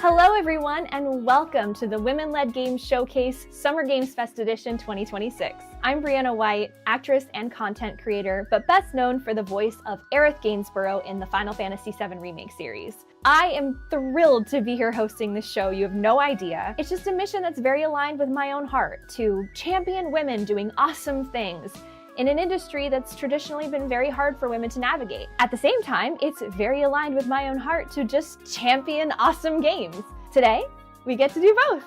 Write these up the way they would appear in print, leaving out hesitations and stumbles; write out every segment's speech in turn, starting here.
Hello everyone and welcome to the Women-Led Games Showcase Summer Games Fest Edition 2026. I'm Brianna White, actress and content creator, but best known for the voice of Aerith Gainsborough in the Final Fantasy VII Remake series. I am thrilled to be here hosting this show, you have no idea. It's just a mission that's very aligned with my own heart, to champion women doing awesome things in an industry that's traditionally been very hard for women to navigate. At the same time, it's very aligned with my own heart to just champion awesome games. Today, we get to do both.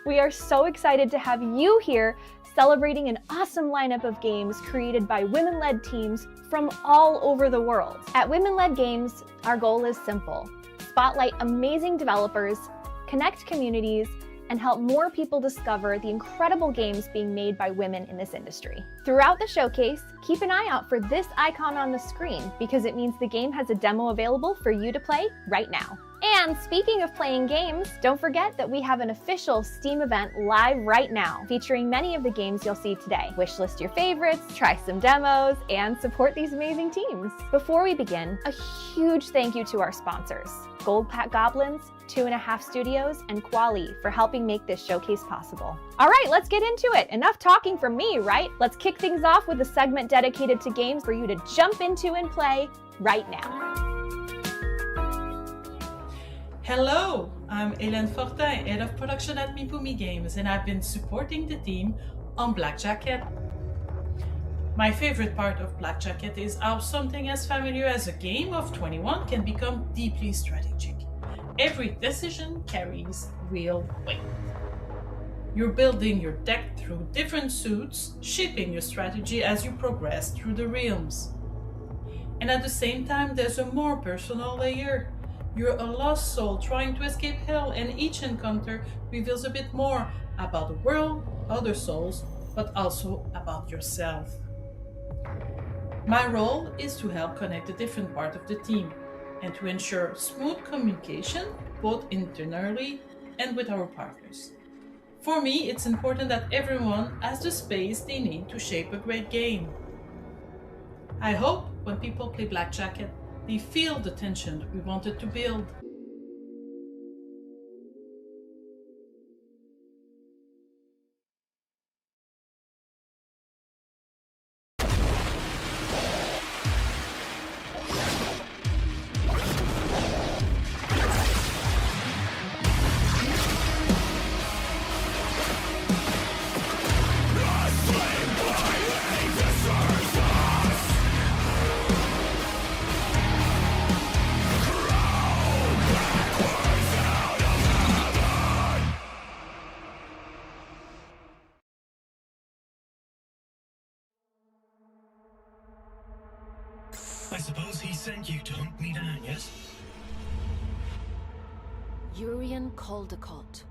We are so excited to have you here celebrating an awesome lineup of games created by women-led teams from all over the world. At Women-Led Games, our goal is simple: spotlight amazing developers, connect communities, and help more people discover the incredible games being made by women in this industry. Throughout the showcase, keep an eye out for this icon on the screen because it means the game has a demo available for you to play right now. And speaking of playing games, don't forget that we have an official Steam event live right now, featuring many of the games you'll see today. Wishlist your favorites, try some demos, and support these amazing teams. Before we begin, a huge thank you to our sponsors, Goldpat Goblins, 2.5 Studios, and Quali for helping make this showcase possible. All right, let's get into it. Enough talking from me, right? Let's kick things off with a segment dedicated to games for you to jump into and play right now. Hello, I'm Hélène Fortin, Head of Production at Mipumi Games, and I've been supporting the team on Black Jacket. My favorite part of Black Jacket is how something as familiar as a game of 21 can become deeply strategic. Every decision carries real weight. You're building your deck through different suits, shaping your strategy as you progress through the realms. And at the same time, there's a more personal layer. You're a lost soul trying to escape hell, and each encounter reveals a bit more about the world, other souls, but also about yourself. My role is to help connect the different parts of the team and to ensure smooth communication both internally and with our partners. For me, it's important that everyone has the space they need to shape a great game. I hope when people play Black Jacket, they feel the tension we wanted to build. I suppose he sent you to hunt me down, yes? Urian Caldecott,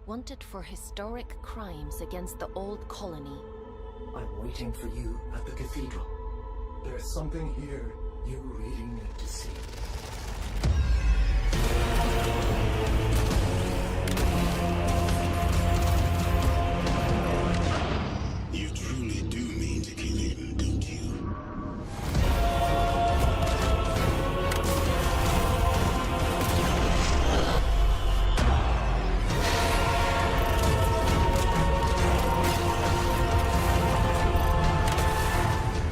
wanted for historic crimes against the old colony. I'm waiting for you at the cathedral. There's something here you really need to see. You truly do mean to kill him, don't you?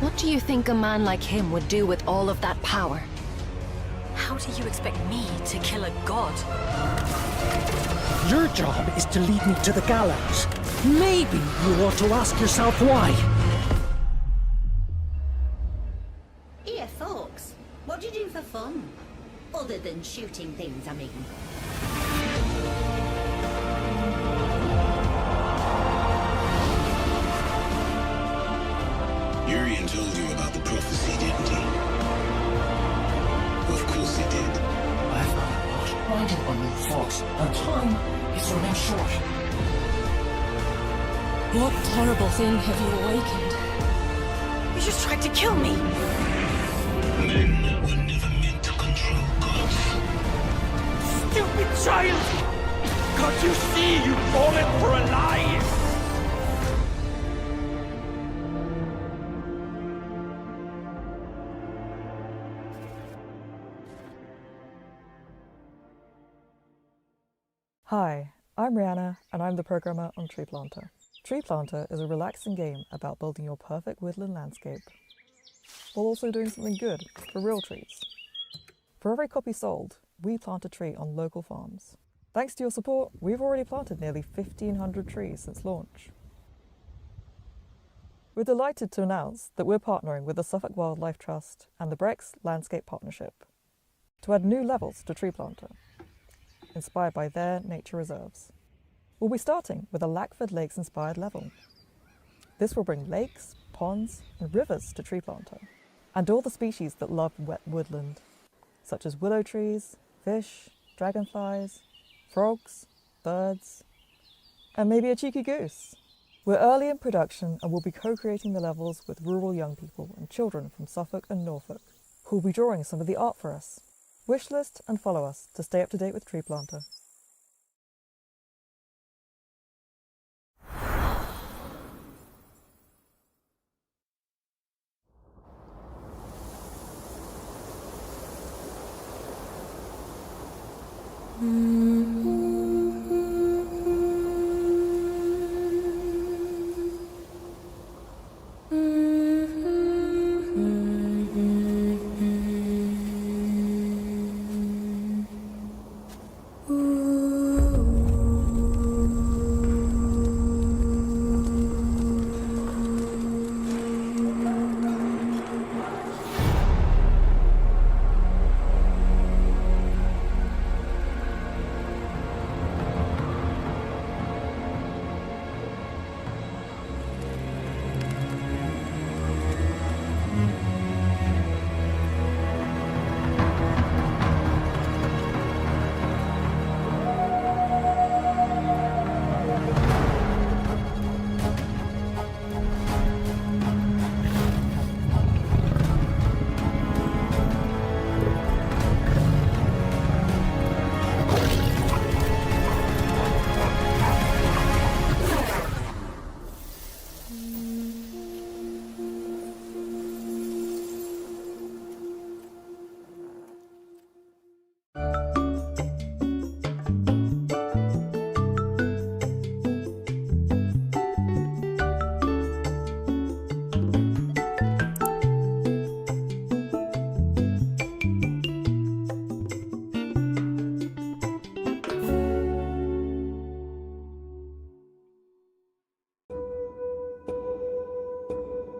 What do you think a man like him would do with all of that power? How do you expect me to kill a god? Your job is to lead me to the gallows. Maybe you ought to ask yourself why. Here, folks. What do you do for fun? Other than shooting things, I mean. Urian told you about the prophecy, didn't he? Of course he did. I've got a lot riding on you, folks, and time is running short. What terrible thing have you awakened? You just tried to kill me! Men were never meant to control gods. Stupid child! Can't you see you've fallen for a lie? Hi, I'm Rihanna, and I'm the programmer on Tree Planter. Tree Planter is a relaxing game about building your perfect woodland landscape, while also doing something good for real trees. For every copy sold, we plant a tree on local farms. Thanks to your support, we've already planted nearly 1,500 trees since launch. We're delighted to announce that we're partnering with the Suffolk Wildlife Trust and the Brex Landscape Partnership to add new levels to Tree Planter, inspired by their nature reserves. We'll be starting with a Lackford Lakes-inspired level. This will bring lakes, ponds, and rivers to Tree Planter, and all the species that love wet woodland, such as willow trees, fish, dragonflies, frogs, birds, and maybe a cheeky goose. We're early in production and will be co-creating the levels with rural young people and children from Suffolk and Norfolk, who will be drawing some of the art for us. Wishlist and follow us to stay up to date with Tree Planter.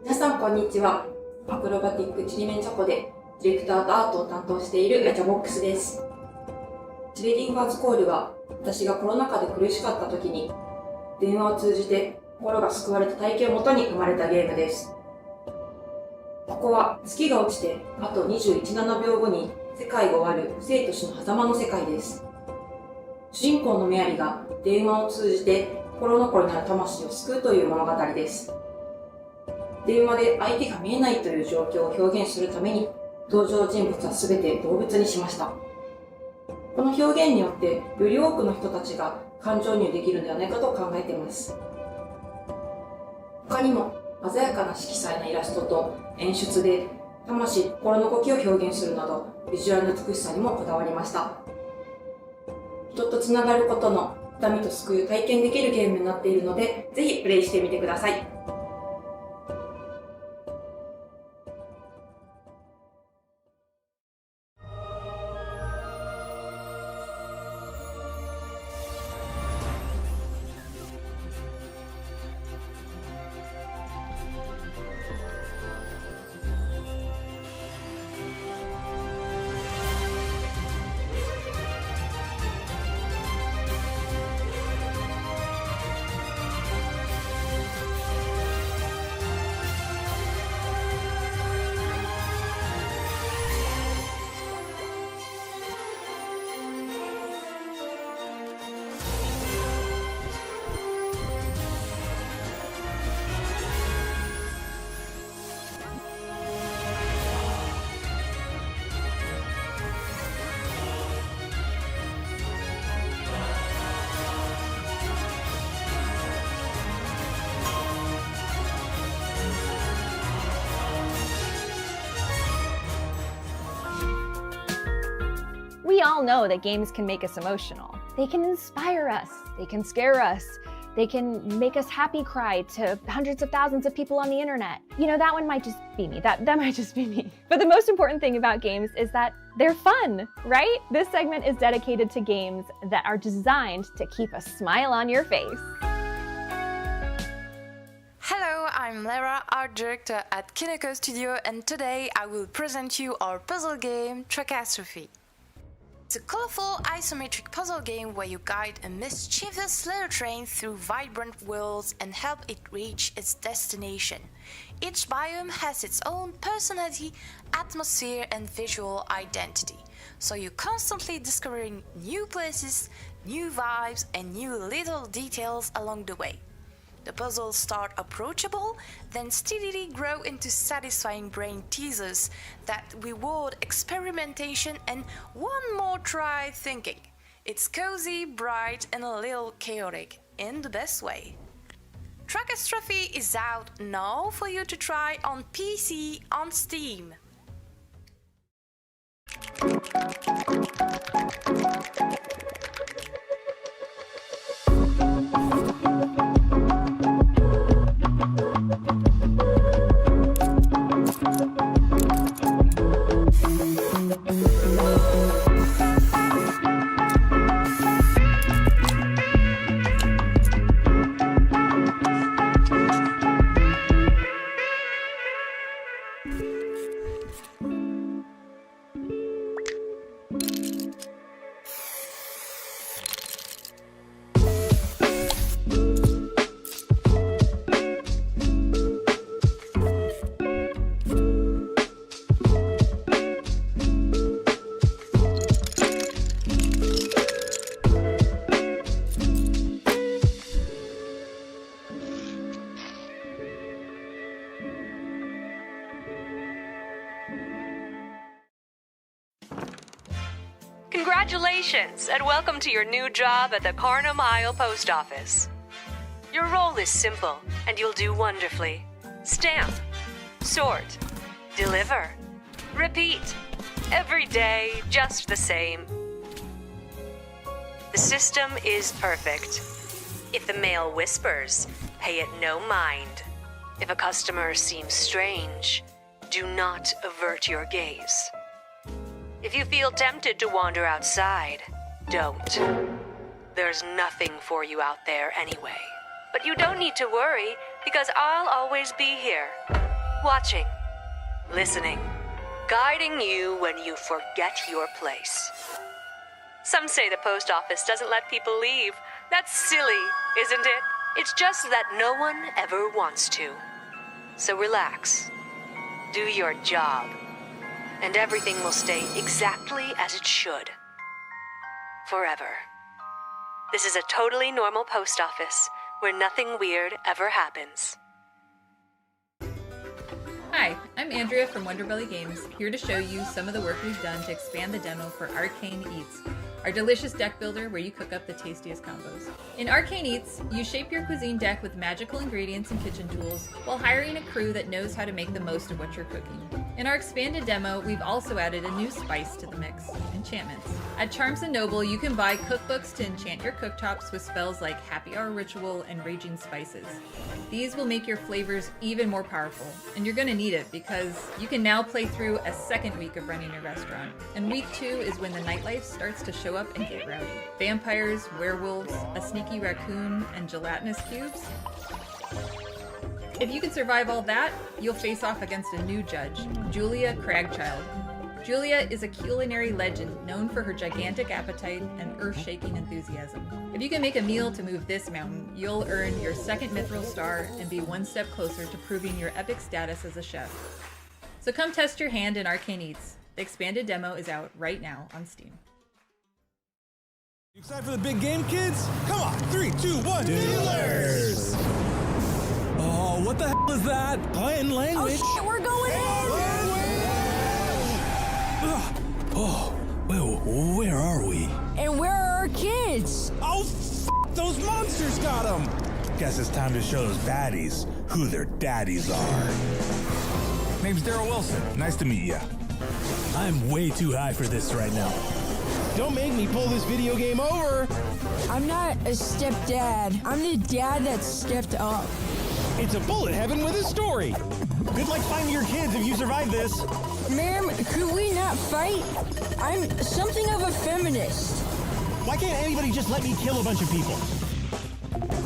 皆さんこんにちは。アクロバティックちりめんチョコでディレクターとアートを担当しているガチャボックスです。チレディンガーズコールは私がコロナ禍で苦しかった時に電話を通じて心が救われた体験をもとに生まれたゲームです。ここは月が落ちてあと21.7秒後に世界が終わる生と死の狭間の世界です。主人公のメアリが電話を通じて心残りなる魂を救うという物語です。電話で相手が見えないという状況を表現するために登場人物は全て動物にしました。この表現によってより多くの人たちが感情移入できるのではないかと考えています。他にも鮮やかな色彩のイラストと演出で魂、心の動きを表現するなどビジュアルの美しさにもこだわりました。人とつながることの痛みと救いを体験できるゲームになっているのでぜひプレイしてみてください。all know that games can make us emotional. They can inspire us, they can scare us, they can make us happy cry to hundreds of thousands of people on the internet. You know, that one might just be me. That might just be me. But the most important thing about games is that they're fun, right? This segment is dedicated to games that are designed to keep a smile on your face. Hello, I'm Lara, art director at Kineko Studio, and today I will present you our puzzle game, Tracastrophe. It's a colorful isometric puzzle game where you guide a mischievous little train through vibrant worlds and help it reach its destination. Each biome has its own personality, atmosphere, and visual identity, so you're constantly discovering new places, new vibes, and new little details along the way. The puzzles start approachable, then steadily grow into satisfying brain teasers that reward experimentation and one more try thinking. It's cozy, bright, and a little chaotic in the best way. Tracastrophe is out now for you to try on PC on Steam. Congratulations, and welcome to your new job at the Carnum Isle Post Office. Your role is simple, and you'll do wonderfully. Stamp, sort, deliver, repeat. Every day, just the same. The system is perfect. If the mail whispers, pay it no mind. If a customer seems strange, do not avert your gaze. If you feel tempted to wander outside, don't. There's nothing for you out there anyway. But you don't need to worry, because I'll always be here, watching, listening, guiding you when you forget your place. Some say the post office doesn't let people leave. That's silly, isn't it? It's just that no one ever wants to. So relax. Do your job. And everything will stay exactly as it should. Forever. This is a totally normal post office where nothing weird ever happens. Hi, I'm Andrea from Wonderbelly Games, here to show you some of the work we've done to expand the demo for Arcane Eats, our delicious deck builder where you cook up the tastiest combos. In Arcane Eats, you shape your cuisine deck with magical ingredients and kitchen tools while hiring a crew that knows how to make the most of what you're cooking. In our expanded demo, we've also added a new spice to the mix, enchantments. At Charms & Noble, you can buy cookbooks to enchant your cooktops with spells like Happy Hour Ritual and Raging Spices. These will make your flavors even more powerful, and you're gonna need it because you can now play through a second week of running your restaurant. And week 2 is when the nightlife starts to show up and get rowdy. Vampires, werewolves, a sneaky raccoon, and gelatinous cubes. If you can survive all that, you'll face off against a new judge, Julia Cragchild. Julia is a culinary legend known for her gigantic appetite and earth-shaking enthusiasm. If you can make a meal to move this mountain, you'll earn your second mithril star and be one step closer to proving your epic status as a chef. So come test your hand in Arcane Eats. The expanded demo is out right now on Steam. You excited for the big game, kids? Come on, 3, 2, 1, dealers! Oh, what the hell is that? Playing language. Oh shit, we're going in! Oh, well, where are we? And where are our kids? Oh, those monsters got them! Guess it's time to show those baddies who their daddies are. Name's Daryl Wilson. Nice to meet ya. I'm way too high for this right now. Don't make me pull this video game over! I'm not a stepdad. I'm the dad that stepped up. It's a bullet heaven with a story! Good luck finding your kids if you survive this! Ma'am, could we not fight? I'm something of a feminist. Why can't anybody just let me kill a bunch of people?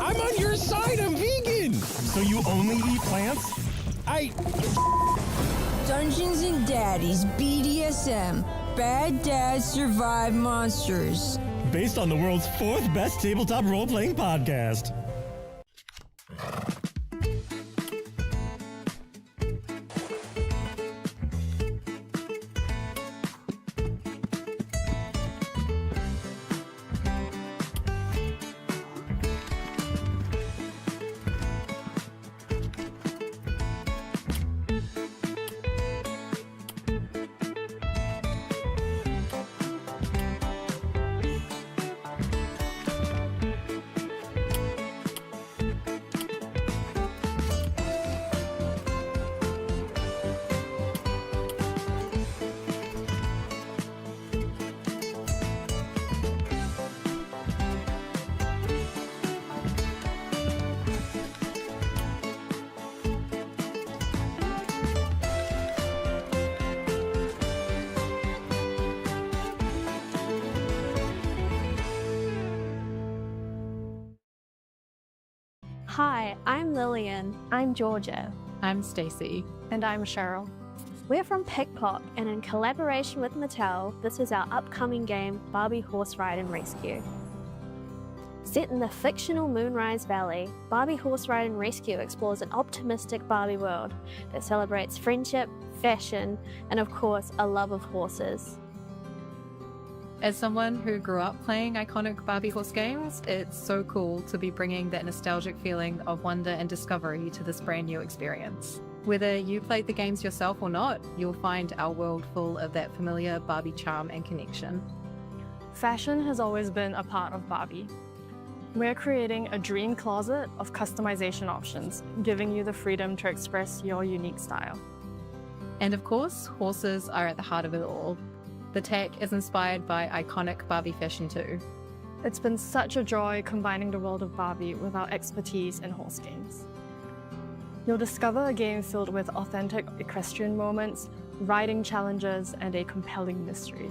I'm on your side, I'm vegan! So you only eat plants? Dungeons and Daddies, BDSM. Bad dads survive monsters. Based on the world's 4th best tabletop role-playing podcast. Hi, I'm Lillian. I'm Georgia. I'm Stacy. And I'm Cheryl. We're from Pickpock, and in collaboration with Mattel, this is our upcoming game, Barbie Horse Ride and Rescue. Set in the fictional Moonrise Valley, Barbie Horse Ride and Rescue explores an optimistic Barbie world that celebrates friendship, fashion, and of course, a love of horses. As someone who grew up playing iconic Barbie horse games, it's so cool to be bringing that nostalgic feeling of wonder and discovery to this brand new experience. Whether you played the games yourself or not, you'll find our world full of that familiar Barbie charm and connection. Fashion has always been a part of Barbie. We're creating a dream closet of customization options, giving you the freedom to express your unique style. And of course, horses are at the heart of it all. The tech is inspired by iconic Barbie fashion too. It's been such a joy combining the world of Barbie with our expertise in horse games. You'll discover a game filled with authentic equestrian moments, riding challenges, and a compelling mystery.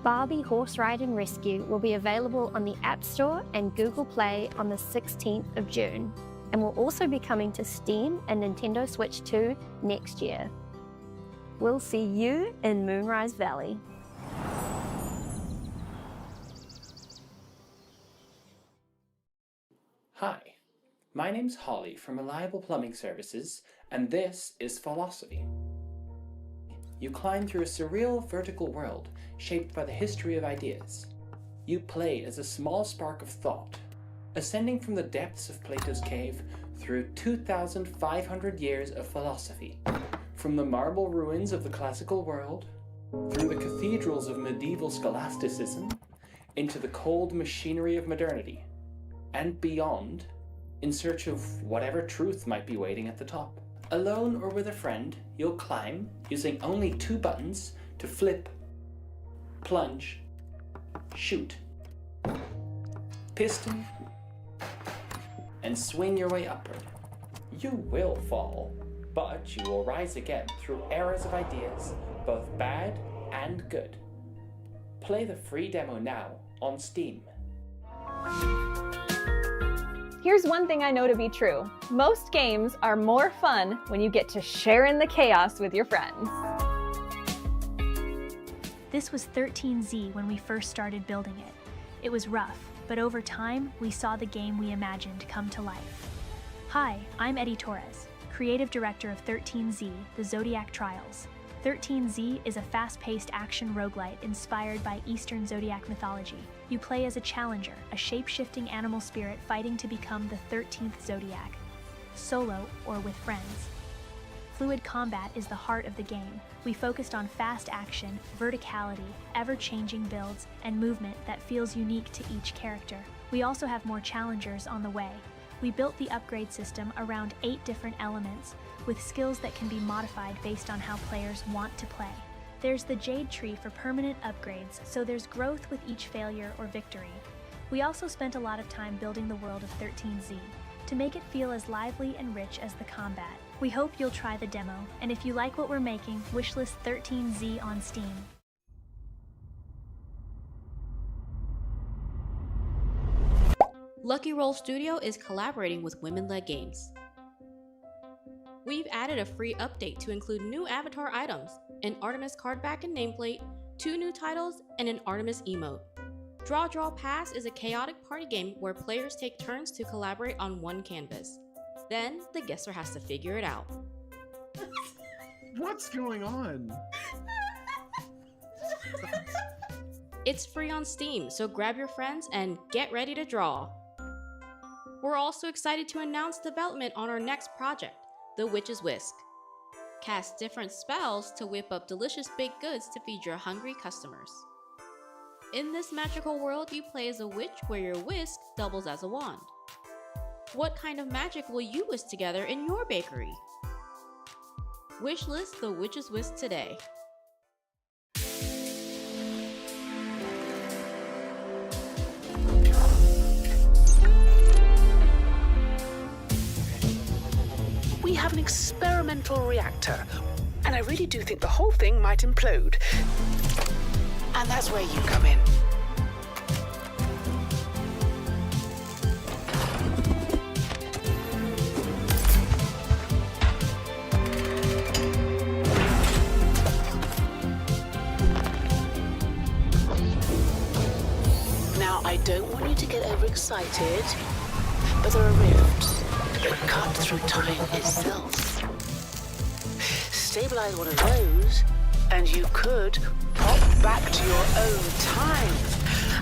Barbie Horse Ride and Rescue will be available on the App Store and Google Play on the 16th of June, and will also be coming to Steam and Nintendo Switch 2 next year. We'll see you in Moonrise Valley. Hi, my name's Holly from Reliable Plumbing Services, and this is Philosophy. You climb through a surreal vertical world shaped by the history of ideas. You play as a small spark of thought, ascending from the depths of Plato's cave through 2,500 years of philosophy. From the marble ruins of the classical world, through the cathedrals of medieval scholasticism, into the cold machinery of modernity, and beyond, in search of whatever truth might be waiting at the top. Alone or with a friend, you'll climb using only 2 buttons to flip, plunge, shoot, piston, and swing your way upward. You will fall, but you will rise again through eras of ideas, both bad and good. Play the free demo now on Steam. Here's one thing I know to be true. Most games are more fun when you get to share in the chaos with your friends. This was 13Z when we first started building it. It was rough, but over time, we saw the game we imagined come to life. Hi, I'm Eddie Torres, creative director of 13Z, The Zodiac Trials. 13Z is a fast-paced action roguelite inspired by Eastern Zodiac mythology. You play as a challenger, a shape-shifting animal spirit fighting to become the 13th Zodiac, solo or with friends. Fluid combat is the heart of the game. We focused on fast action, verticality, ever-changing builds, and movement that feels unique to each character. We also have more challengers on the way. We built the upgrade system around 8 different elements, with skills that can be modified based on how players want to play. There's the Jade Tree for permanent upgrades, so there's growth with each failure or victory. We also spent a lot of time building the world of 13Z to make it feel as lively and rich as the combat. We hope you'll try the demo, and if you like what we're making, wishlist 13Z on Steam. Lucky Roll Studio is collaborating with Women-Led Games. We've added a free update to include new avatar items, an Artemis card back and nameplate, 2 new titles, and an Artemis emote. Draw Draw Pass is a chaotic party game where players take turns to collaborate on one canvas. Then, the guesser has to figure it out. What's going on? It's free on Steam, so grab your friends and get ready to draw. We're also excited to announce development on our next project, The Witch's Whisk. Cast different spells to whip up delicious baked goods to feed your hungry customers. In this magical world, you play as a witch where your whisk doubles as a wand. What kind of magic will you whisk together in your bakery? Wishlist The Witch's Whisk today. We have an experimental reactor, and I really do think the whole thing might implode. And that's where you come in. Now, I don't want you to get overexcited, but there are rifts that cut through time itself. Stabilize one of those, and you could pop back to your own time.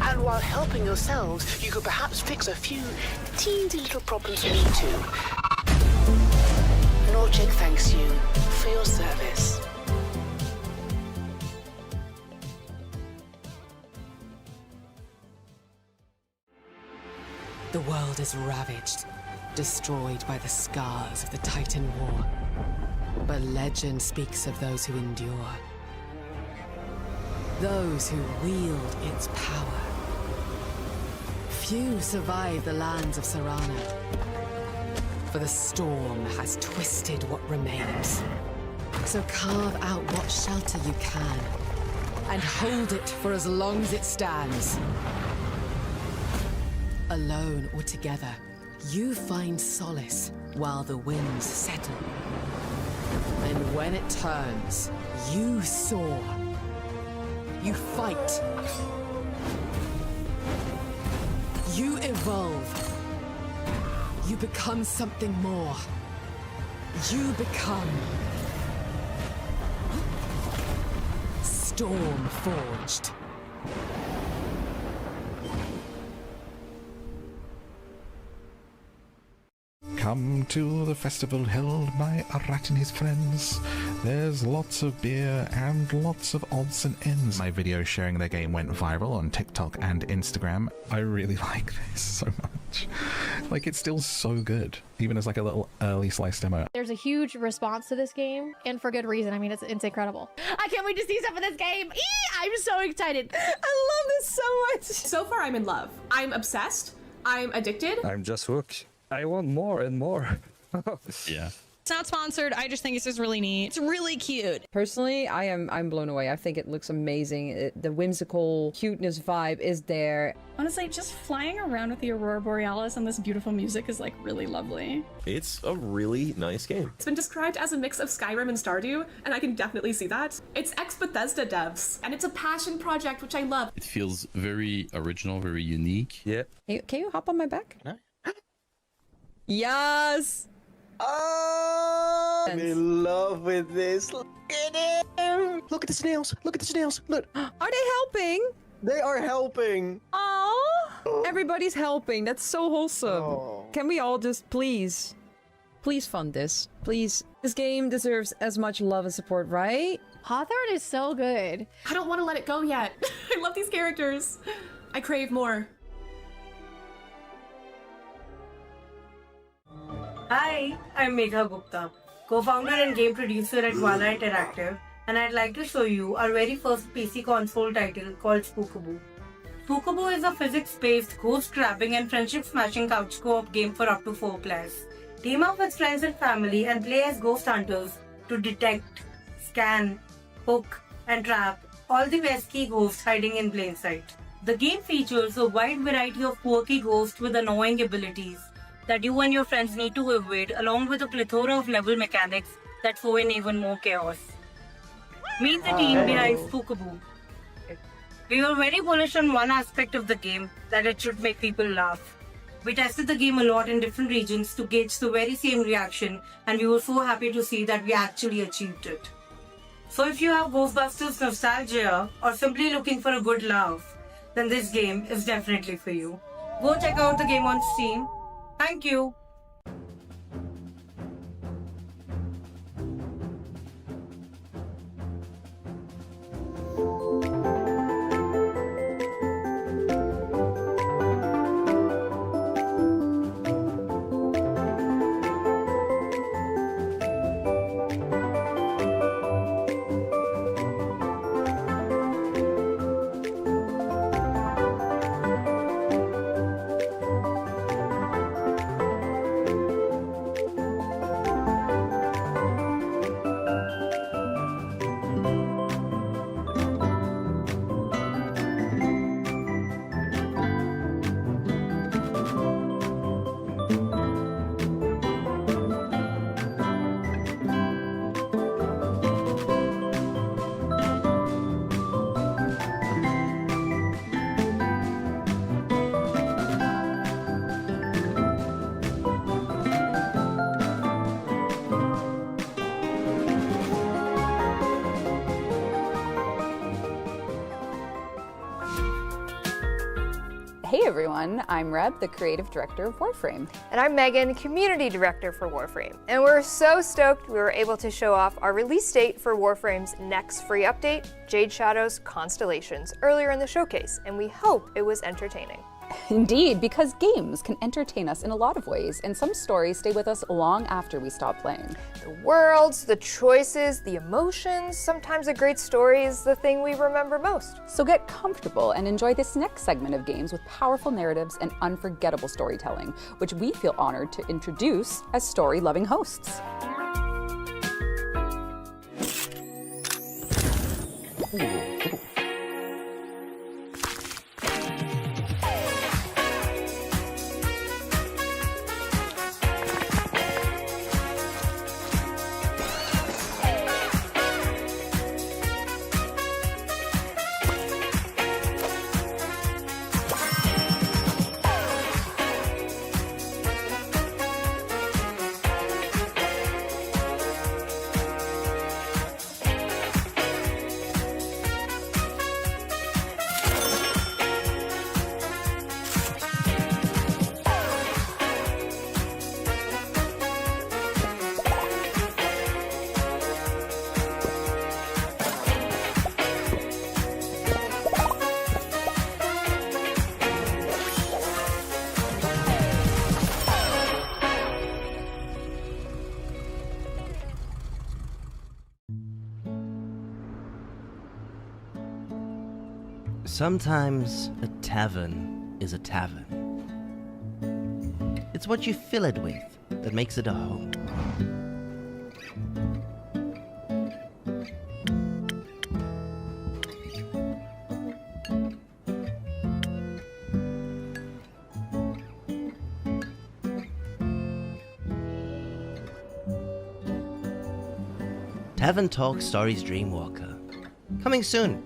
And while helping yourselves, you could perhaps fix a few teensy little problems for me too. Norchick thanks you for your service. The world is ravaged, destroyed by the scars of the Titan War. But legend speaks of those who endure. Those who wield its power. Few survive the lands of Sarana, for the storm has twisted what remains. So carve out what shelter you can, and hold it for as long as it stands. Alone or together, you find solace while the winds settle. And when it turns, you soar. You fight. You evolve. You become something more. You become Stormforged. Come to the festival held by a rat and his friends. There's lots of beer and lots of odds and ends. My video sharing their game went viral on TikTok and Instagram. I really like this so much. Like, it's still so good, even as like a little early slice demo. There's a huge response to this game, and for good reason. I mean, it's incredible. I can't wait to see some of this game. I'm so excited. I love this so much. So far, I'm in love. I'm obsessed. I'm addicted. I'm just hooked. I want more and more. Yeah. It's not sponsored. I just think this is really neat. It's really cute. Personally, I'm blown away. I think it looks amazing. The whimsical cuteness vibe is there. Honestly, just flying around with the Aurora Borealis and this beautiful music is like really lovely. It's a really nice game. It's been described as a mix of Skyrim and Stardew, and I can definitely see that. It's ex-Bethesda devs, and it's a passion project, which I love. It feels very original, very unique. Yeah. Can you hop on my back? No. Yes! Oh, I'm in love with this. Look at him! Look at the snails! Look at the snails! Look! Are they helping? They are helping! Oh, everybody's helping. That's so wholesome. Oh. Can we all just please fund this? Please. This game deserves as much love and support, right? Hawthorne is so good. I don't want to let it go yet. I love these characters. I crave more. Hi, I'm Megha Gupta, co-founder and game producer at Vala Interactive, and I'd like to show you our very first PC console title called Spookaboo. Spookaboo is a physics-based ghost trapping and friendship-smashing couch co-op game for up to 4 players. Team up with friends and family and play as ghost hunters to detect, scan, hook, and trap all the pesky ghosts hiding in plain sight. The game features a wide variety of quirky ghosts with annoying abilities that you and your friends need to evade, along with a plethora of level mechanics that throw in even more chaos. Meet the team behind Spookaboo. We were very bullish on one aspect of the game, that it should make people laugh. We tested the game a lot in different regions to gauge the very same reaction, and we were so happy to see that we actually achieved it. So if you have Ghostbusters nostalgia or simply looking for a good laugh, then this game is definitely for you. Go check out the game on Steam. Thank you. Hey everyone, I'm Reb, the creative director of Warframe. And I'm Megan, community director for Warframe. And we're so stoked we were able to show off our release date for Warframe's next free update, Jade Shadow's Constellations, earlier in the showcase, and we hope it was entertaining. Indeed, because games can entertain us in a lot of ways, and some stories stay with us long after we stop playing. The worlds, the choices, the emotions, sometimes a great story is the thing we remember most. So get comfortable and enjoy this next segment of games with powerful narratives and unforgettable storytelling, which we feel honored to introduce as story-loving hosts. Sometimes a tavern is a tavern. It's what you fill it with that makes it a home. Tavern Talk Stories Dreamwalker. Coming soon.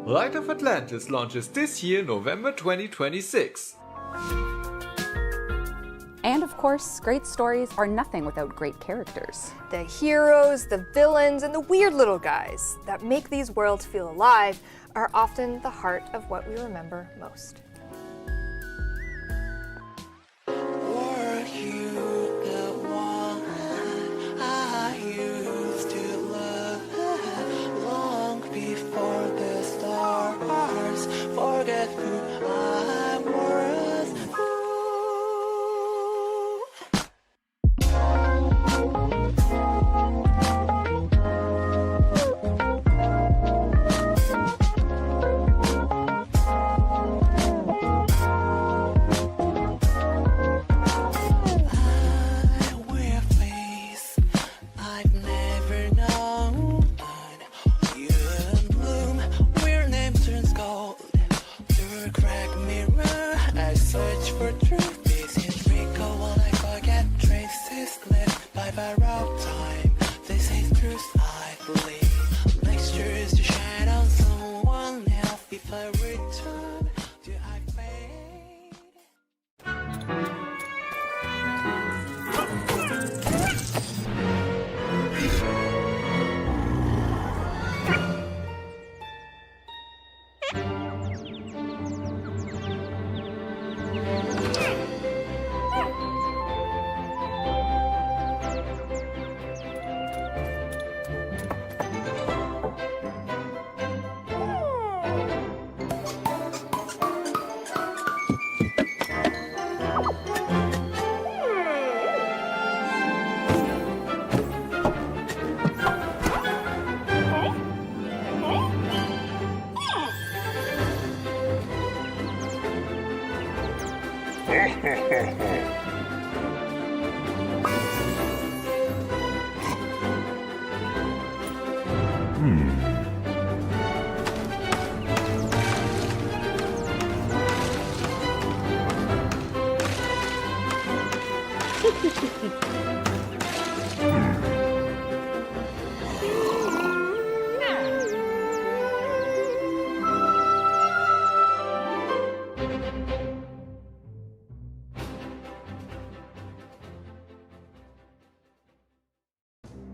Light of Atlantis launches this year, November 2026. And of course, great stories are nothing without great characters. The heroes, the villains, and the weird little guys that make these worlds feel alive are often the heart of what we remember most. Forget who I was. I wear a face I've never known. You bloom, where name turns gold. Through a cracked mirror, I search for truth. Pieces recall while I forget traces left by borrowed time. This is truth I believe. Lectures to shine on someone else. If I return, do I fade?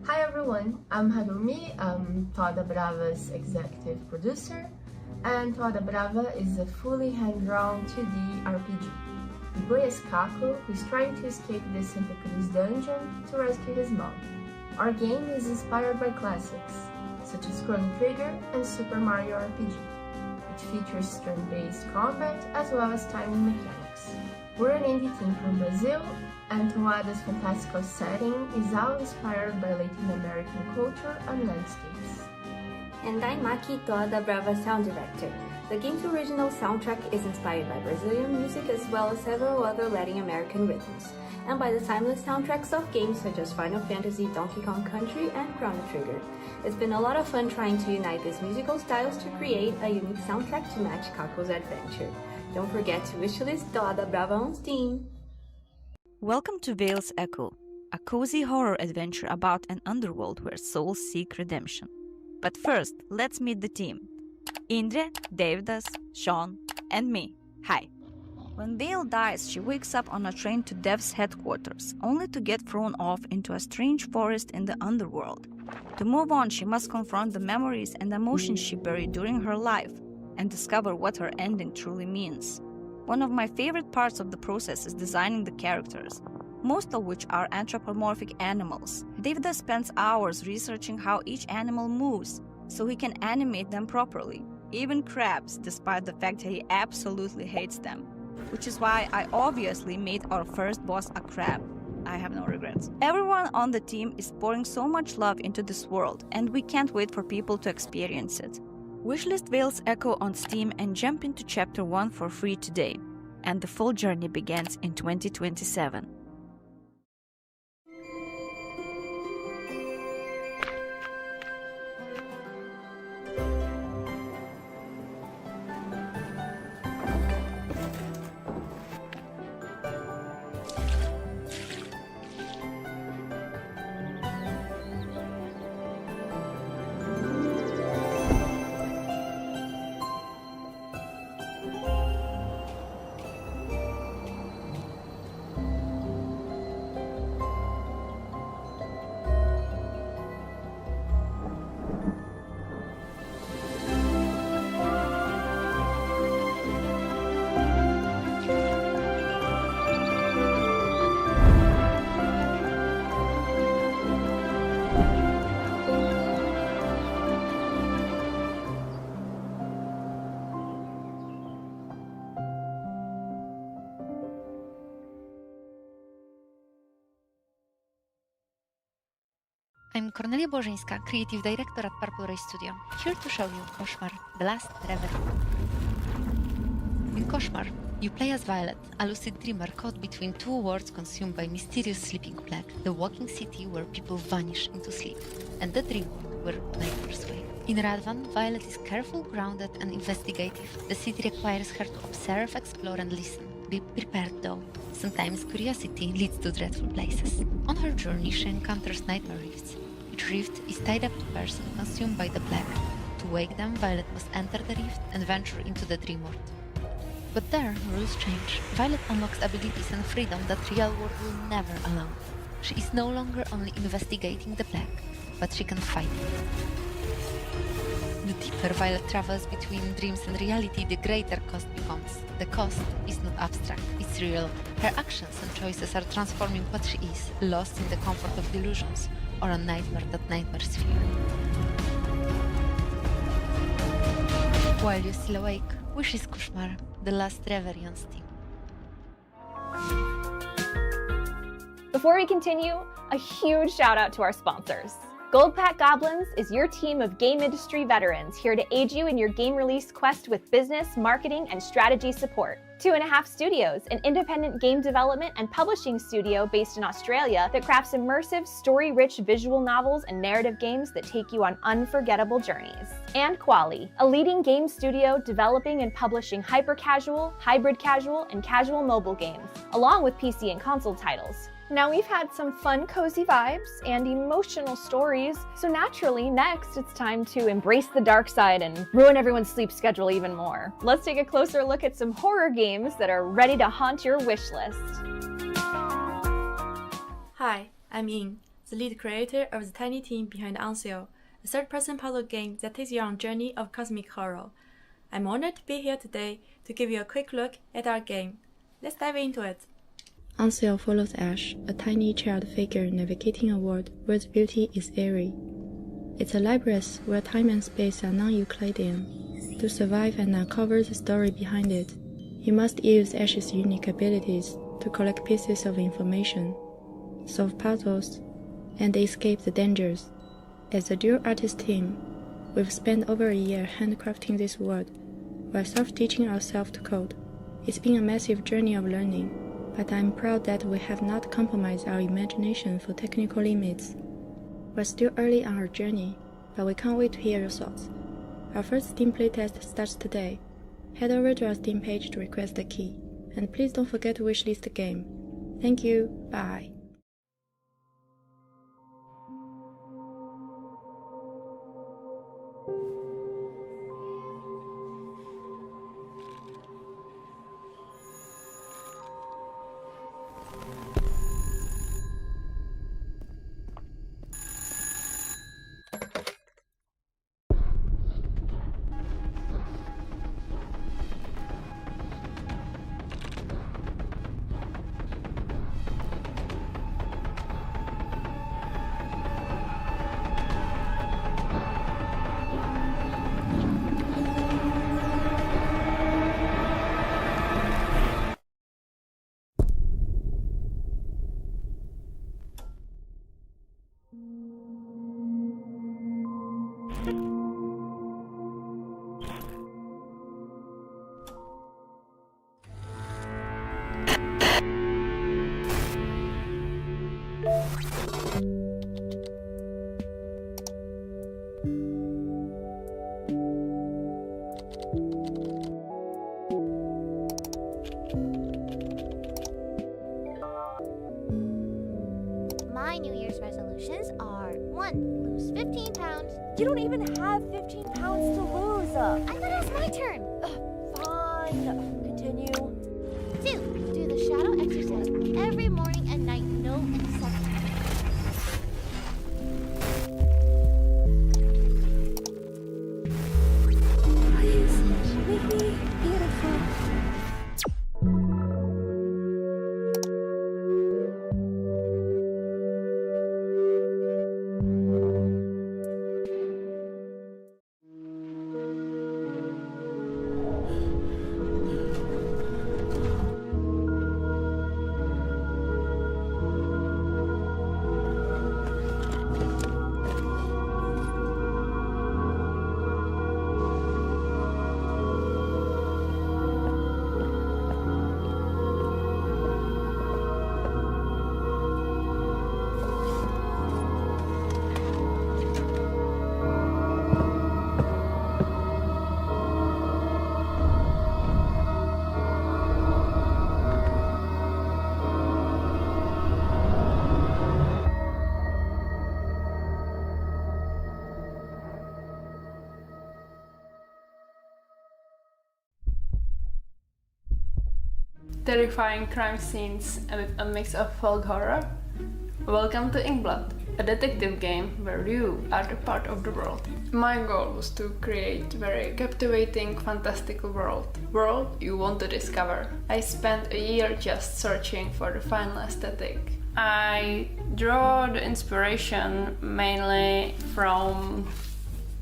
Hi everyone, I'm Harumi, I'm Toda Brava's executive producer, and Toda Brava is a fully hand-drawn 2D RPG. We play as Kako, who is trying to escape the Santa Cruz dungeon to rescue his mom. Our game is inspired by classics, such as Chrono Trigger and Super Mario RPG, which features turn-based combat as well as timing mechanics. We're an indie team from Brazil, and Toada's fantastical setting is all inspired by Latin American culture and landscapes. And I'm Maki, Toda Brava sound director. The game's original soundtrack is inspired by Brazilian music as well as several other Latin American rhythms, and by the timeless soundtracks of games such as Final Fantasy, Donkey Kong Country, and Chrono Trigger. It's been a lot of fun trying to unite these musical styles to create a unique soundtrack to match Kako's adventure. Don't forget to wishlist Toda Brava on Steam! Welcome to Veil's Echo, a cozy horror adventure about an underworld where souls seek redemption. But first, let's meet the team. Indre, Davidas, Sean, and me. Hi. When Veil dies, she wakes up on a train to Dev's headquarters, only to get thrown off into a strange forest in the underworld. To move on, she must confront the memories and emotions she buried during her life, and discover what her ending truly means. One of my favorite parts of the process is designing the characters, most of which are anthropomorphic animals. Davidas spends hours researching how each animal moves, so he can animate them properly, even crabs, despite the fact that he absolutely hates them. Which is why I obviously made our first boss a crab. I have no regrets. Everyone on the team is pouring so much love into this world, and we can't wait for people to experience it. Wishlist Veil's Echo on Steam and jump into Chapter 1 for free today, and the full journey begins in 2027. I'm Kornelia Bożyńska, Creative Director at Purple Ray Studio, here to show you Koszmar, The Last Reverie. In Koszmar, you play as Violet, a lucid dreamer caught between two worlds consumed by mysterious sleeping plague, the walking city where people vanish into sleep, and the dream world where nightmares wait. In Radvan, Violet is careful, grounded, and investigative. The city requires her to observe, explore, and listen. Be prepared though. Sometimes curiosity leads to dreadful places. On her journey, she encounters nightmare rifts. Each rift is tied up to a person consumed by the plague. To wake them, Violet must enter the rift and venture into the dream world. But there, rules change. Violet unlocks abilities and freedom that real world will never allow. She is no longer only investigating the plague, but she can fight it. The deeper Violet travels between dreams and reality, the greater cost becomes. The cost is not abstract, it's real. Her actions and choices are transforming what she is, lost in the comfort of delusions, or a nightmare that nightmares fear. While you're still awake, wishes Koszmar, The Last Reverie on Steam. Before we continue, a huge shout out to our sponsors. Goldpack Goblins is your team of game industry veterans here to aid you in your game release quest with business, marketing, and strategy support. 2.5 Studios, an independent game development and publishing studio based in Australia that crafts immersive, story-rich visual novels and narrative games that take you on unforgettable journeys. And Quali, a leading game studio developing and publishing hyper-casual, hybrid casual, and casual mobile games, along with PC and console titles. Now we've had some fun, cozy vibes and emotional stories, so naturally, next it's time to embrace the dark side and ruin everyone's sleep schedule even more. Let's take a closer look at some horror games that are ready to haunt your wish list. Hi, I'm Ying, the lead creator of the tiny team behind Anxio, a third-person puzzle game that takes you on a journey of cosmic horror. I'm honored to be here today to give you a quick look at our game. Let's dive into it. Anxio follows Ash, a tiny child figure navigating a world where the beauty is eerie. It's a labyrinth where time and space are non-Euclidean. To survive and uncover the story behind it, you must use Ash's unique abilities to collect pieces of information, solve puzzles, and escape the dangers. As a dual artist team, we've spent over a year handcrafting this world while self-teaching ourselves to code. It's been a massive journey of learning, but I'm proud that we have not compromised our imagination for technical limits. We're still early on our journey, but we can't wait to hear your thoughts. Our first Steam playtest starts today. Head over to our Steam page to request the key, and please don't forget to wishlist the game. Thank you, bye. My New Year's resolutions are 1. Lose 15 pounds. You don't even have 15 pounds to lose. I thought it was my turn. Fine. Continue. 2. Do the shadow exercise every morning and night, no exception. terrifying crime scenes with a mix of folk horror. Welcome to Inkblot, a detective game where you are the part of the world. My goal was to create a very captivating, fantastical world you want to discover. I spent a year just searching for the final aesthetic. I draw the inspiration mainly from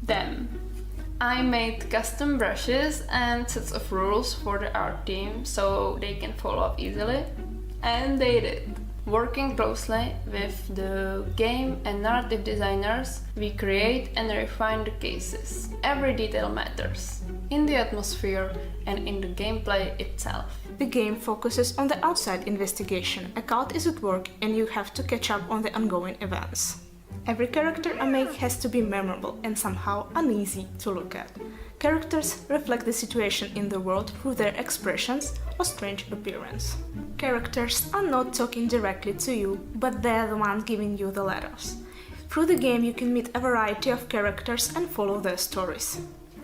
them. I made custom brushes and sets of rules for the art team so they can follow up easily, and they did. Working closely with the game and narrative designers, we create and refine the cases. Every detail matters, in the atmosphere and in the gameplay itself. The game focuses on the outside investigation. A cult is at work and you have to catch up on the ongoing events. Every character I make has to be memorable and somehow uneasy to look at. Characters reflect the situation in the world through their expressions or strange appearance. Characters are not talking directly to you, but they're the ones giving you the letters. Through the game you can meet a variety of characters and follow their stories.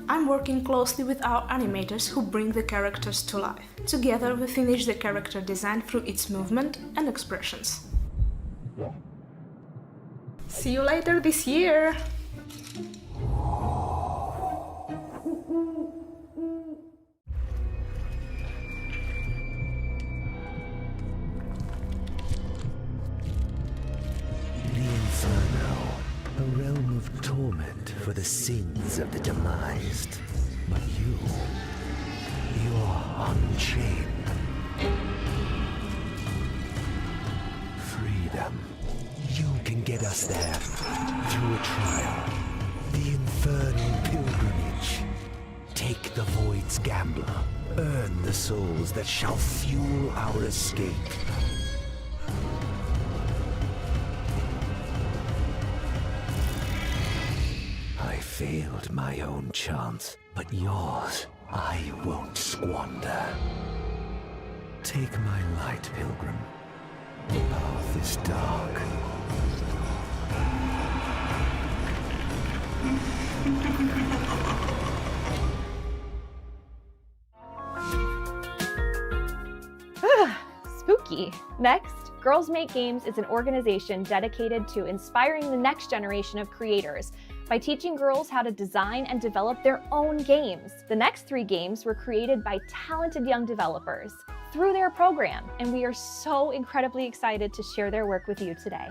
I'm working closely with our animators who bring the characters to life. Together we finish the character design through its movement and expressions. See you later this year! The Inferno, a realm of torment for the sins of the demised. But you're unchained. Freedom. You can get us there through a trial. The Infernal Pilgrimage. Take the Void's Gambler. Earn the souls that shall fuel our escape. I failed my own chance, but yours I won't squander. Take my light, Pilgrim. The path is dark. Spooky. Next, Girls Make Games is an organization dedicated to inspiring the next generation of creators by teaching girls how to design and develop their own games. The next 3 games were created by talented young developers through their program, and we are so incredibly excited to share their work with you today.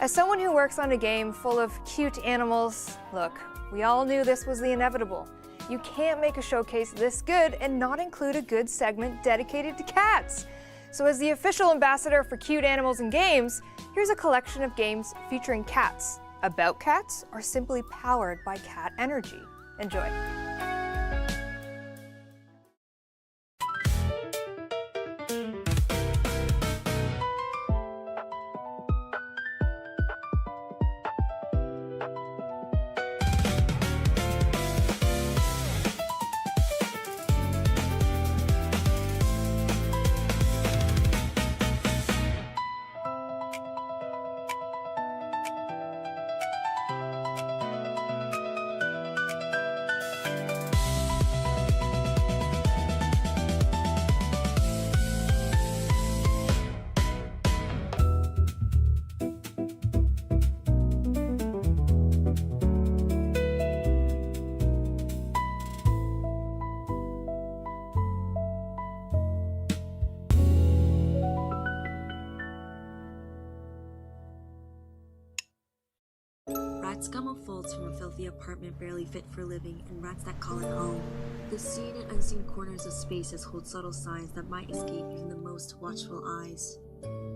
As someone who works on a game full of cute animals, look, we all knew this was the inevitable. You can't make a showcase this good and not include a good segment dedicated to cats. So as the official ambassador for cute animals and games, here's a collection of games featuring cats, about cats, or simply powered by cat energy. Enjoy. Rats scum of folds from a filthy apartment barely fit for living, and rats that call it home. The seen and unseen corners of spaces hold subtle signs that might escape even the most watchful eyes.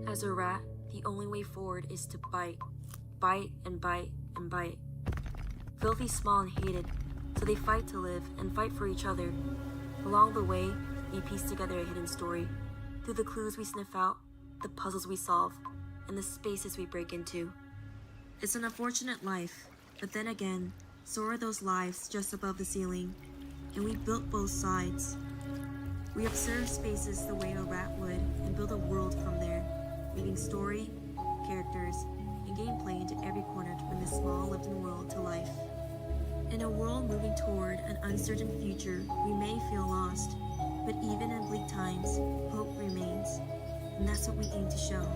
As a rat, the only way forward is to bite. Bite and bite and bite. Filthy, small, and hated, so they fight to live and fight for each other. Along the way, we piece together a hidden story. Through the clues we sniff out, the puzzles we solve, and the spaces we break into. It's an unfortunate life, but then again, so are those lives just above the ceiling, and we built both sides. We observe spaces the way a rat would and build a world from there, weaving story, characters, and gameplay into every corner to bring this small lived-in world to life. In a world moving toward an uncertain future, we may feel lost, but even in bleak times, hope remains, and that's what we aim to show.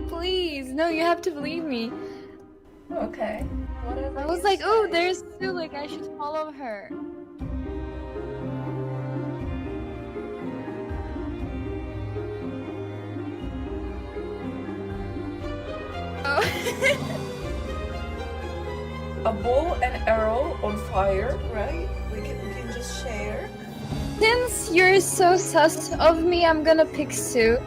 Please, no, you have to believe me. Okay. Whatever I was like, oh, there's Sue, like I should follow her. A bow and arrow on fire, right? We can just share. Since you're so sus of me, I'm gonna pick Sue.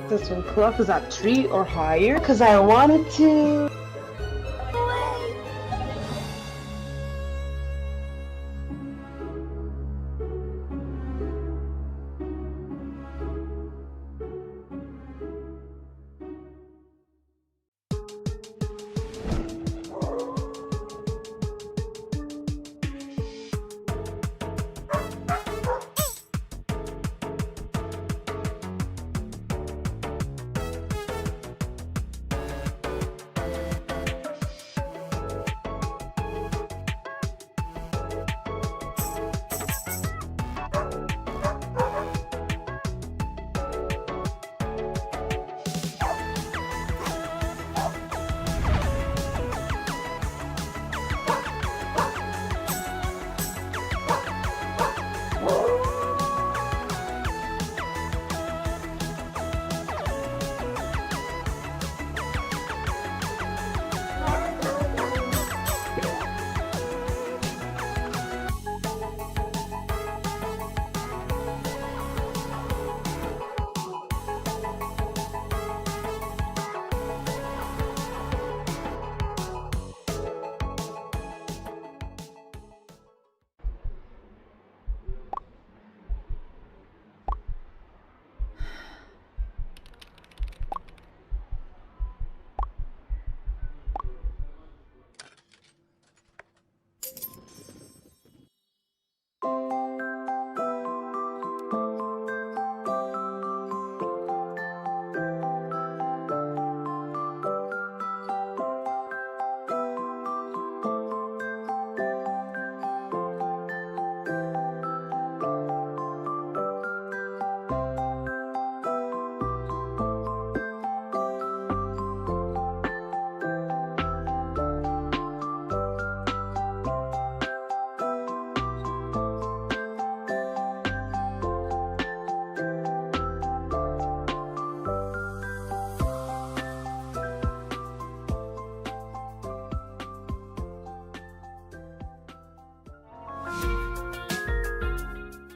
This one clock is at 3 or higher because I wanted to.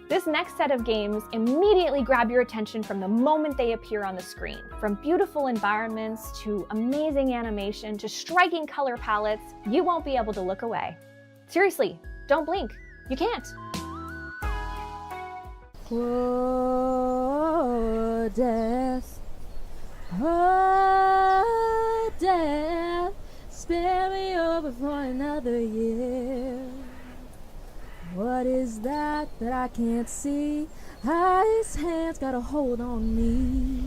This next set of games immediately grab your attention from the moment they appear on the screen. From beautiful environments to amazing animation to striking color palettes, you won't be able to look away. Seriously, don't blink. You can't. Oh, death. Oh, death. Spare me over for another year. What is that I can't see? His hands got a hold on me.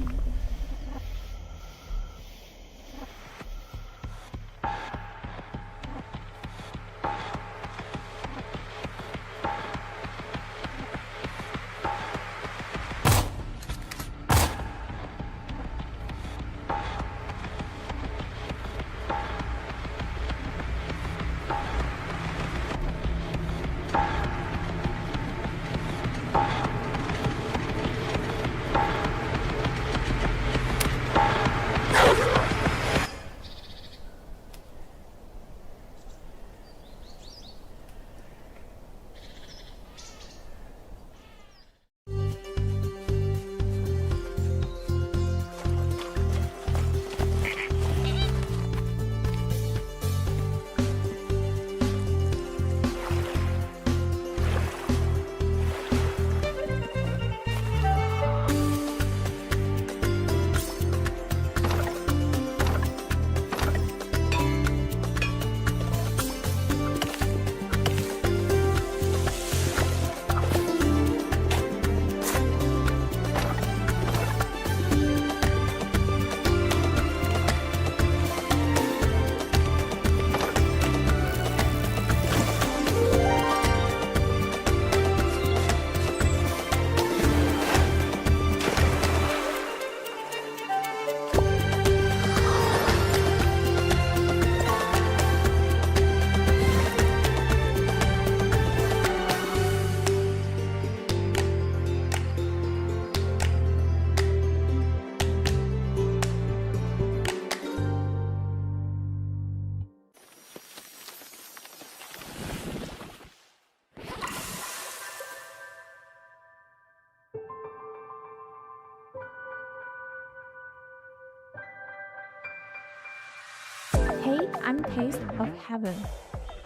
Hey, I'm Taste of Heaven.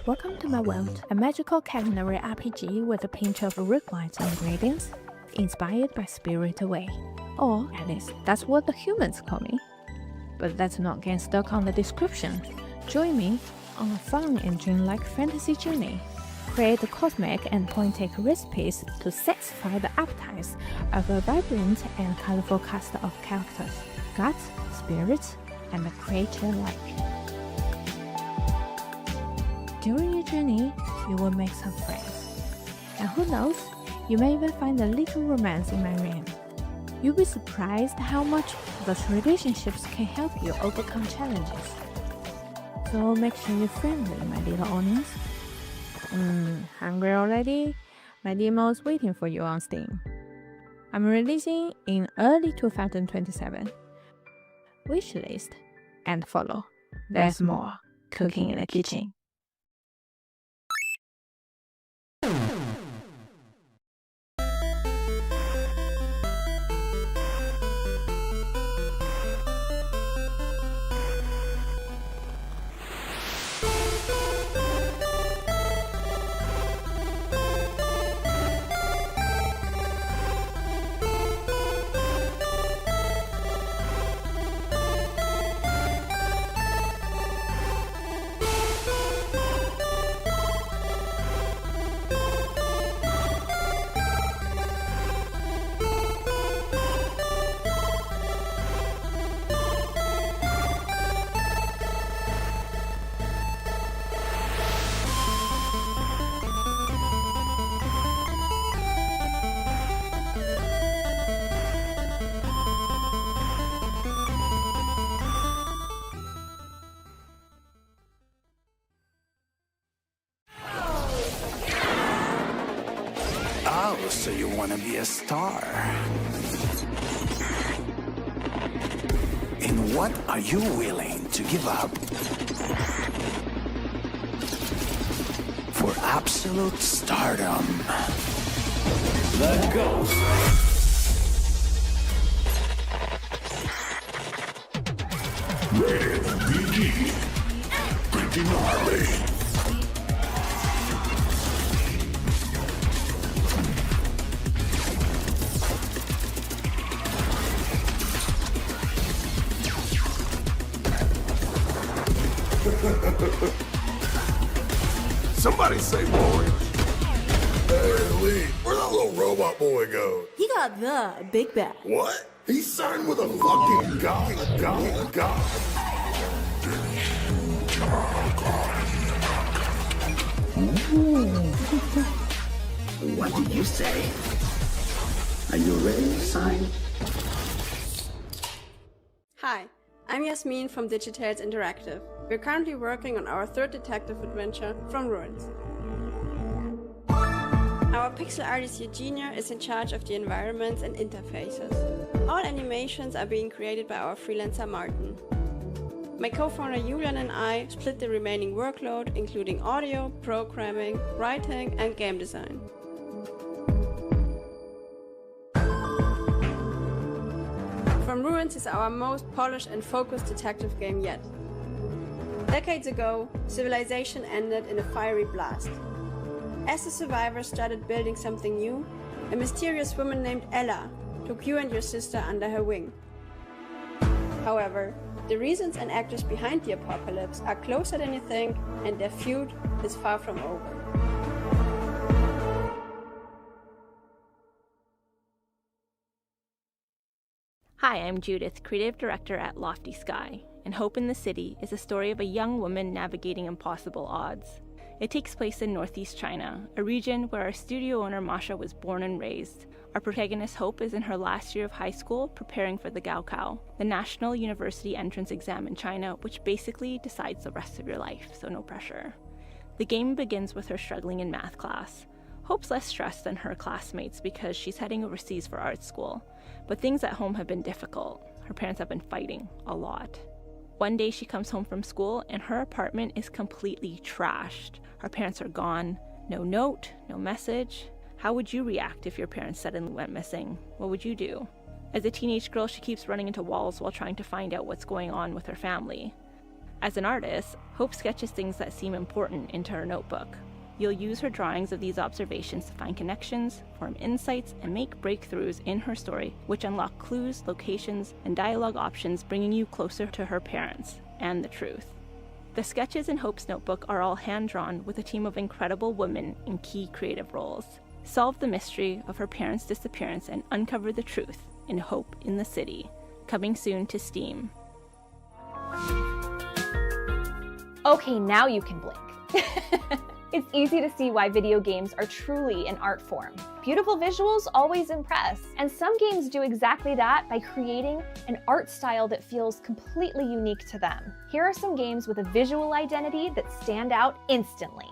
Welcome to my world, a magical culinary RPG with a pinch of root wines and ingredients, inspired by Spirit Away. Or at least that's what the humans call me. But let's not get stuck on the description. Join me on a fun and dreamlike fantasy journey. Create cosmic and point-take recipes to satisfy the appetites of a vibrant and colorful cast of characters, gods, spirits, and creature alike. During your journey, you will make some friends. And who knows, you may even find a little romance in my reign. You'll be surprised how much those relationships can help you overcome challenges. So make sure you're friendly, my little audience. Hungry already? My demo is waiting for you on Steam. I'm releasing in early 2027. Wishlist and follow. There's more cooking in the kitchen. Oh, so you want to be a star? And what are you willing to give up for absolute stardom? Let go. Rated PG. Pretty gnarly. Somebody say boy. Hey, Lee, where'd that little robot boy go? He got the big bag. What? He signed with a fucking god. What did you say? Are you ready to sign? Hi, I'm Yasmin from Digitales Interactive. We're currently working on our third detective adventure, From Ruins. Our pixel artist Eugenia is in charge of the environments and interfaces. All animations are being created by our freelancer Martin. My co-founder Julian and I split the remaining workload, including audio, programming, writing, and game design. From Ruins is our most polished and focused detective game yet. Decades ago, civilization ended in a fiery blast. As the survivors started building something new, a mysterious woman named Ella took you and your sister under her wing. However, the reasons and actors behind the apocalypse are closer than you think, and their feud is far from over. Hi, I'm Judith, Creative Director at Lofty Sky, and Hope in the City is a story of a young woman navigating impossible odds. It takes place in northeast China, a region where our studio owner Masha was born and raised. Our protagonist Hope is in her last year of high school preparing for the Gaokao, the national university entrance exam in China, which basically decides the rest of your life, so no pressure. The game begins with her struggling in math class. Hope's less stressed than her classmates because she's heading overseas for art school, but things at home have been difficult. Her parents have been fighting a lot. One day she comes home from school and her apartment is completely trashed. Her parents are gone, no note, no message. How would you react if your parents suddenly went missing? What would you do? As a teenage girl, she keeps running into walls while trying to find out what's going on with her family. As an artist, Hope sketches things that seem important into her notebook. You'll use her drawings of these observations to find connections, form insights, and make breakthroughs in her story, which unlock clues, locations, and dialogue options, bringing you closer to her parents and the truth. The sketches in Hope's notebook are all hand-drawn with a team of incredible women in key creative roles. Solve the mystery of her parents' disappearance and uncover the truth in Hope in the City, coming soon to Steam. Okay, now you can blink. It's easy to see why video games are truly an art form. Beautiful visuals always impress, and some games do exactly that by creating an art style that feels completely unique to them. Here are some games with a visual identity that stand out instantly.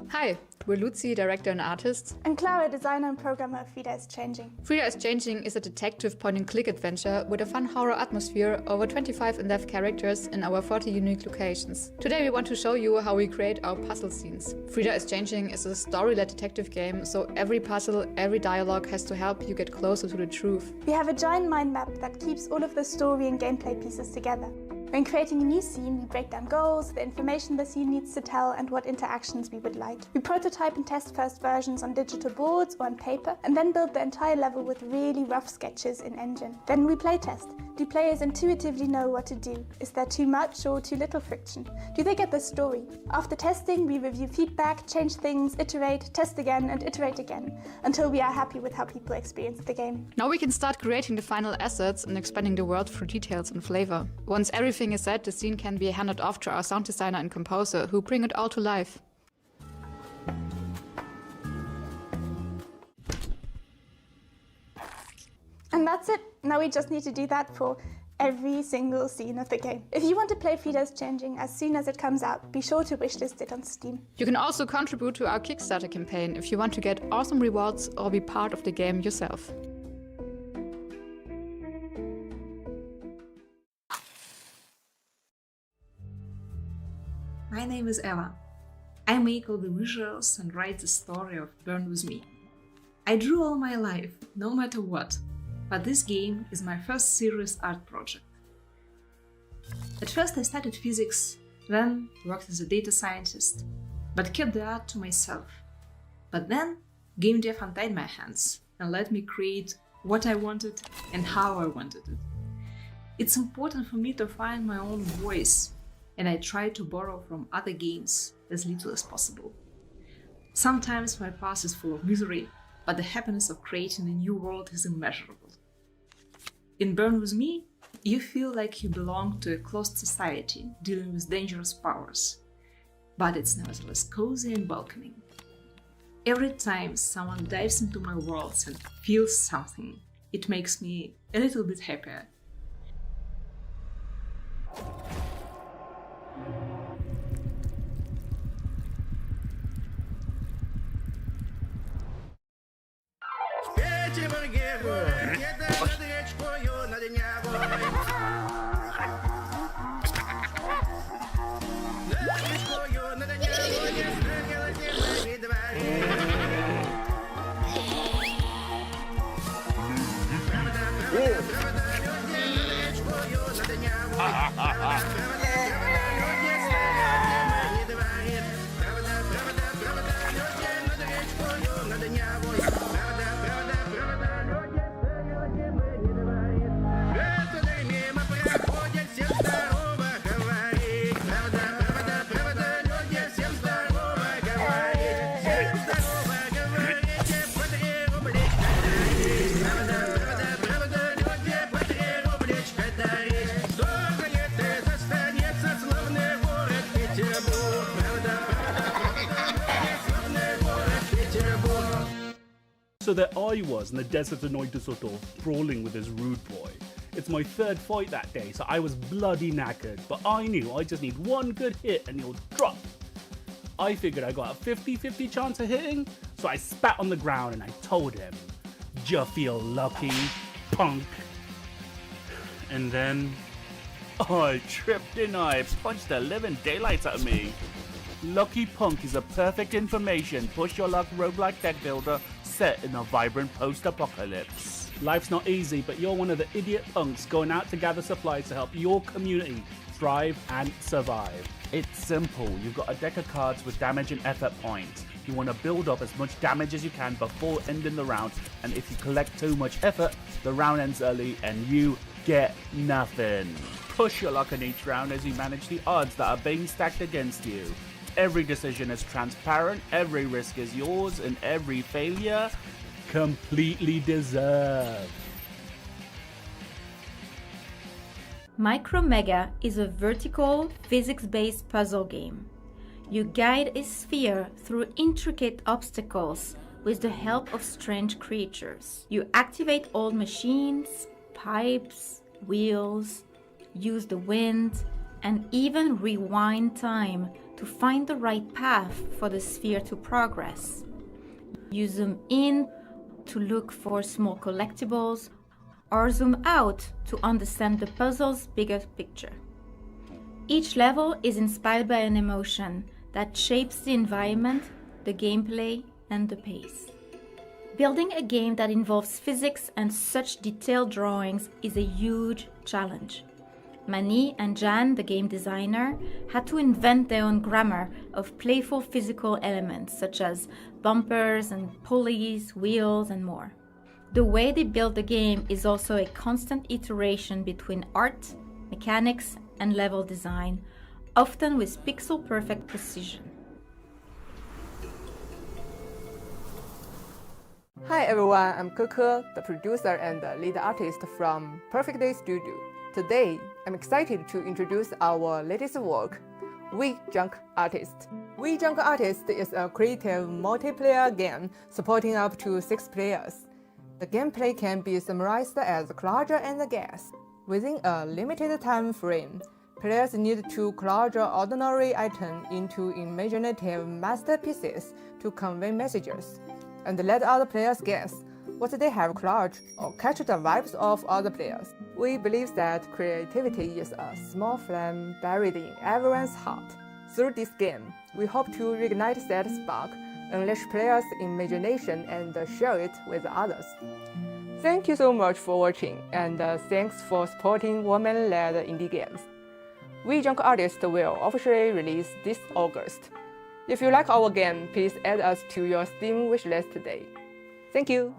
Hi, we're Lucy, director and artist. And Clara, designer and programmer of Frida is Changing. Frida is Changing is a detective point-and-click adventure with a fun horror atmosphere, over 25 in-depth characters in our 40 unique locations. Today we want to show you how we create our puzzle scenes. Frida is Changing is a story-led detective game, so every puzzle, every dialogue has to help you get closer to the truth. We have a giant mind map that keeps all of the story and gameplay pieces together. When creating a new scene, we break down goals, the information the scene needs to tell, and what interactions we would like. We prototype and test first versions on digital boards or on paper, and then build the entire level with really rough sketches in Engine. Then we playtest. Do players intuitively know what to do? Is there too much or too little friction? Do they get the story? After testing, we review feedback, change things, iterate, test again, and iterate again, until we are happy with how people experience the game. Now we can start creating the final assets and expanding the world through details and flavor. Once everything is set, the scene can be handed off to our sound designer and composer, who bring it all to life. And that's it. Now we just need to do that for every single scene of the game. If you want to play Frida's Changing as soon as it comes out, be sure to wishlist it on Steam. You can also contribute to our Kickstarter campaign if you want to get awesome rewards or be part of the game yourself. My name is Ella. I make all the visuals and write the story of Burn With Me. I drew all my life, no matter what, but this game is my first serious art project. At first I studied physics, then worked as a data scientist, but kept the art to myself. But then game dev untied my hands and let me create what I wanted and how I wanted it. It's important for me to find my own voice, and I try to borrow from other games as little as possible. Sometimes my past is full of misery, but the happiness of creating a new world is immeasurable. In Burn With Me, you feel like you belong to a closed society dealing with dangerous powers, but it's nevertheless cozy and welcoming. Every time someone dives into my worlds and feels something, it makes me a little bit happier. So there I was in the desert of Neudesoto, brawling with this rude boy. It's my third fight that day, so I was bloody knackered, but I knew I just need one good hit and he'll drop. I figured I got a 50-50 chance of hitting, so I spat on the ground and I told him, "Ya feel lucky, punk?" And then I tripped and I punched the living daylights out of me. Lucky Punk is a perfect information push your luck roguelike deck builder set in a vibrant post-apocalypse. Life's not easy, but you're one of the idiot punks going out to gather supplies to help your community thrive and survive. It's simple. You've got a deck of cards with damage and effort points. You want to build up as much damage as you can before ending the round, and if you collect too much effort, the round ends early and you get nothing. Push your luck in each round as you manage the odds that are being stacked against you. Every decision is transparent, every risk is yours, and every failure completely deserved. Micro Mega is a vertical, physics-based puzzle game. You guide a sphere through intricate obstacles with the help of strange creatures. You activate old machines, pipes, wheels, use the wind, and even rewind time to find the right path for the sphere to progress. You zoom in to look for small collectibles, or zoom out to understand the puzzle's bigger picture. Each level is inspired by an emotion that shapes the environment, the gameplay, and the pace. Building a game that involves physics and such detailed drawings is a huge challenge. Mani and Jan, the game designer, had to invent their own grammar of playful physical elements such as bumpers and pulleys, wheels, and more. The way they build the game is also a constant iteration between art, mechanics, and level design, often with pixel-perfect precision. Hi everyone, I'm Keke, the producer and the lead artist from Perfect Day Studio. Today, I'm excited to introduce our latest work, We Junk Artist. We Junk Artist is a creative multiplayer game supporting up to 6 players. The gameplay can be summarized as collage and guess. Within a limited time frame, players need to collage ordinary items into imaginative masterpieces to convey messages, and let other players guess what they have collaged or catch the vibes of other players. We believe that creativity is a small flame buried in everyone's heart. Through this game, we hope to reignite that spark, unleash players' imagination, and share it with others. Thank you so much for watching, and thanks for supporting women-led indie games. We Junk Artist will officially release this August. If you like our game, please add us to your Steam wishlist today. Thank you!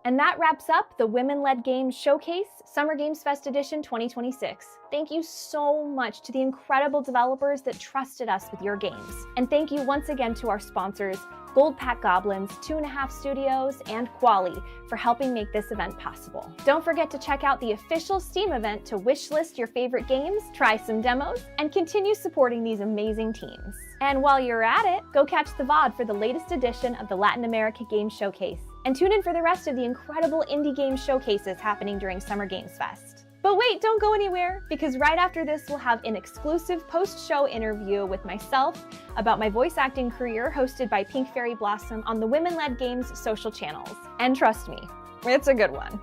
And that wraps up the Women-Led Games Showcase Summer Games Fest Edition 2026. Thank you so much to the incredible developers that trusted us with your games. And thank you once again to our sponsors, Gold Pack Goblins, 2.5 Studios, and Quali for helping make this event possible. Don't forget to check out the official Steam event to wishlist your favorite games, try some demos, and continue supporting these amazing teams. And while you're at it, go catch the VOD for the latest edition of the Latin America Games Showcase. And tune in for the rest of the incredible indie game showcases happening during Summer Games Fest. But wait, don't go anywhere, because right after this we'll have an exclusive post-show interview with myself about my voice acting career hosted by Pink Fairy Blossom on the Women-Led Games social channels. And trust me, it's a good one.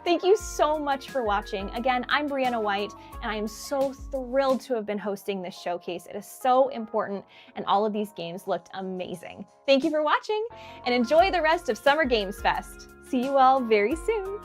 Thank you so much for watching. Again, I'm Brianna White, and I am so thrilled to have been hosting this showcase. It is so important, and all of these games looked amazing. Thank you for watching, and enjoy the rest of Summer Games Fest. See you all very soon.